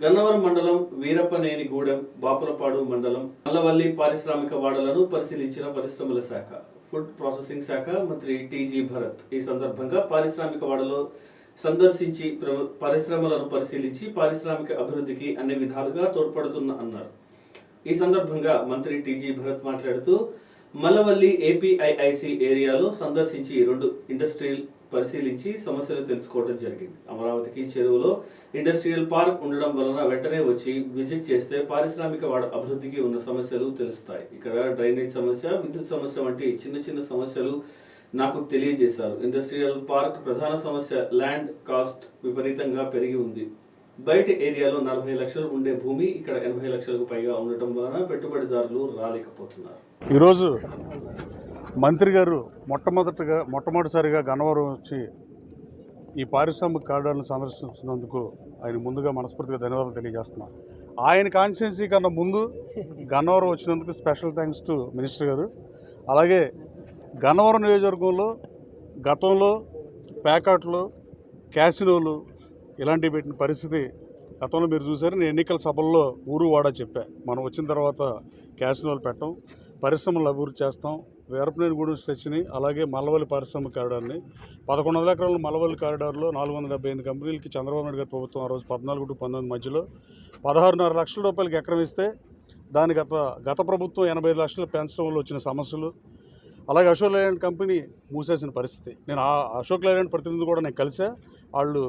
గన్నవరం మండలం వీరప్పనేనిగూడెం, బాపులపాడు మండలం మల్లవల్లి పారిశ్రామిక వాడలను పరిశీలించిన పరిశ్రమల శాఖ, ఫుడ్ ప్రాసెసింగ్ శాఖ మంత్రి టీజీ భరత్ ఈ సందర్భంగా పారిశ్రామిక వాడలో సందర్శించి పరిశ్రమలను పరిశీలించి పారిశ్రామిక అభివృద్ధికి అన్ని విధాలుగా తోడ్పడుతున్న అన్నారు. ఈ సందర్భంగా మంత్రి టీజీ భరత్ మాట్లాడుతూ మల్లవల్లి ఏపీఐఐసి ఏరియాలో సందర్శించి 2 ఇండస్ట్రియల్ పరిశీలించి సమస్యలు తెలుసుకోవడం జరిగింది. అమరావతికి చెరువులో ఇండస్ట్రియల్ పార్క్ ఉండడం వలన వెంటనే వచ్చి విజిట్ చేస్తే పారిశ్రామిక వాడ అభివృద్ధికి ఉన్న సమస్యలు తెలుస్తాయి. ఇక్కడ డ్రైనేజ్ సమస్య, విద్యుత్ సమస్య వంటి చిన్న చిన్న సమస్యలు నాకు తెలియజేశారు. ఇండస్ట్రియల్ పార్క్ ప్రధాన సమస్య ల్యాండ్ కాస్ట్ విపరీతంగా పెరిగి ఉంది. బయట ఏరియాలో 40 లక్షలు ఉండే భూమి ఇక్కడ 80 లక్షలకు పైగా ఉండటం వలన పెట్టుబడిదారులు రాలేకపోతున్నారు. ఈరోజు మంత్రి గారు మొట్టమొదటిసారిగా గన్నవరం వచ్చి ఈ పారిశ్రామిక కారిడార్ను సందర్శించినందుకు ఆయన ముందుగా మనస్ఫూర్తిగా ధన్యవాదాలు తెలియజేస్తున్నాను. ఆయన కాన్స్టిట్యున్సీ కన్నా ముందు గన్నవరం వచ్చినందుకు స్పెషల్ థ్యాంక్స్ టు మినిస్టర్ గారు. అలాగే గన్నవరం నియోజకవర్గంలో గతంలో ప్యాకాట్లు, క్యాసినోలు ఇలాంటివి పెట్టిన పరిస్థితి గతంలో మీరు చూసారు. నేను ఎన్నికల సభల్లో ఊరు వాడా చెప్పా, మనం వచ్చిన తర్వాత క్యాసినోలు పెట్టాం, పరిశ్రమలు అభివృద్ధి చేస్తాం. వీరప్పనేనిగూడెం స్ట్రెచ్ని, అలాగే మల్లవల్లి పారిశ్రామిక కారిడార్ని 1100 ఎకరాల మల్లవల్లి కారిడార్లో 478 కంపెనీలకి చంద్రబాబు నాయుడు గారి ప్రభుత్వం ఆ రోజు 14 to 19 మధ్యలో 16.5 లక్షల రూపాయలకి ఎకరం ఇస్తే దాని గత ప్రభుత్వం 85 లక్షలు పెంచడం వల్ల వచ్చిన సమస్యలు, అలాగే అశోక్ లైలాండ్ కంపెనీ మూసేసిన పరిస్థితి. నేను ఆ అశోక్ లైలాండ్ ప్రతినిధి కూడా నేను కలిసా. వాళ్ళు